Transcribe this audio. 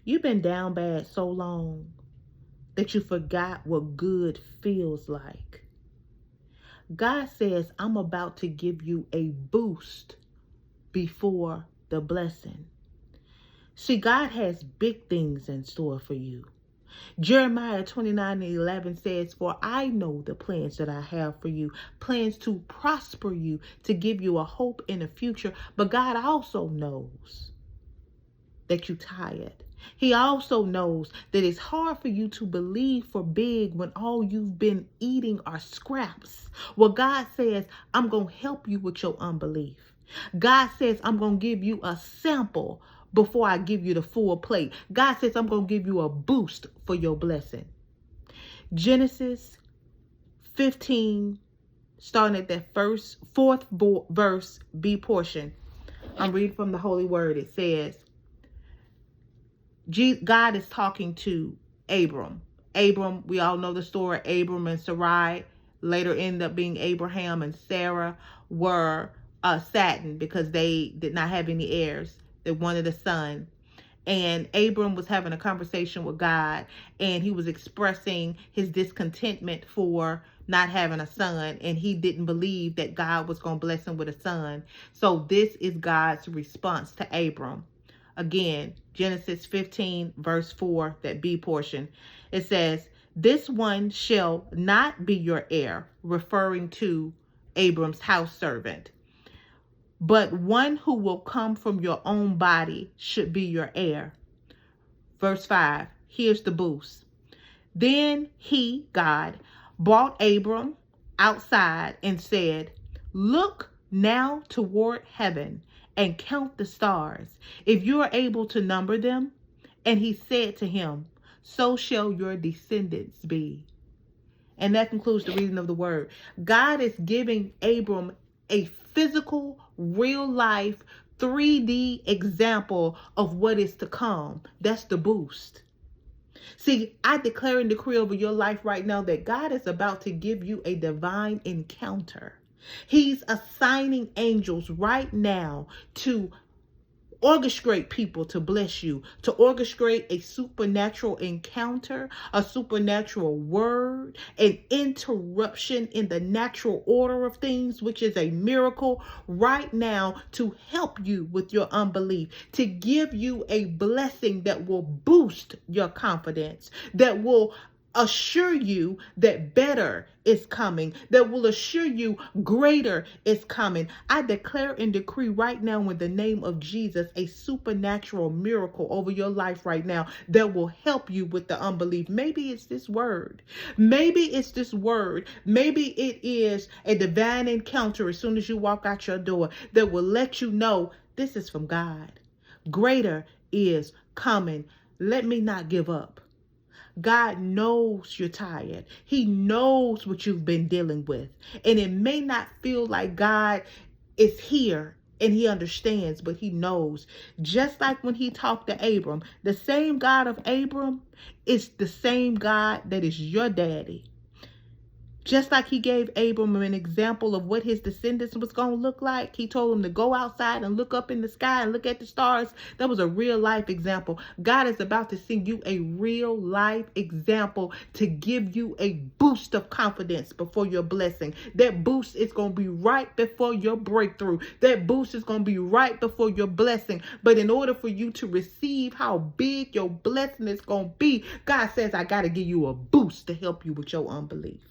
You've been down bad so long that you forgot what good feels like. God says, I'm about to give you a boost before the blessing. See, God has big things in store for you. Jeremiah 29:11 says, For I know the plans that I have for you, plans to prosper you, to give you a hope in the future. But God also knows that you're tired. He also knows that it's hard for you to believe for big when all you've been eating are scraps. Well, God says, I'm going to help you with your unbelief. God says, I'm going to give you a sample before I give you the full plate. God says, I'm going to give you a boost for your blessing. Genesis 15, starting at that fourth verse, B portion. I'm reading from the Holy Word. It says, God is talking to Abram. Abram, we all know the story. Abram and Sarai later end up being Abraham, and Sarah were saddened because they did not have any heirs. They wanted a son. And Abram was having a conversation with God, and he was expressing his discontentment for not having a son, and he didn't believe that God was going to bless him with a son. So this is God's response to Abram. Again, Genesis 15, verse 4, that B portion. It says, This one shall not be your heir, referring to Abram's house servant, but one who will come from your own body should be your heir. Verse 5, here's the boost. Then he, God, brought Abram outside and said, Look now toward heaven and count the stars, if you are able to number them. And he said to him, So shall your descendants be. And that concludes the reading of the word. God is giving Abram a physical, real life, 3D example of what is to come. That's the boost. See, I declare and decree over your life right now that God is about to give you a divine encounter. He's assigning angels right now to orchestrate people to bless you, to orchestrate a supernatural encounter, a supernatural word, an interruption in the natural order of things, which is a miracle right now, to help you with your unbelief, to give you a blessing that will boost your confidence, that will assure you that better is coming, that will assure you greater is coming. I declare and decree right now in the name of Jesus a supernatural miracle over your life right now that will help you with the unbelief. Maybe it's this word. Maybe it's this word. Maybe it is a divine encounter as soon as you walk out your door that will let you know this is from God. Greater is coming. Let me not give up. God knows you're tired. He knows what you've been dealing with. And it may not feel like God is here and he understands, but he knows. Just like when he talked to Abram, the same God of Abram is the same God that is your daddy. Just like he gave Abram an example of what his descendants was going to look like. He told him to go outside and look up in the sky and look at the stars. That was a real life example. God is about to send you a real life example to give you a boost of confidence before your blessing. That boost is going to be right before your breakthrough. That boost is going to be right before your blessing. But in order for you to receive how big your blessing is going to be, God says, I got to give you a boost to help you with your unbelief.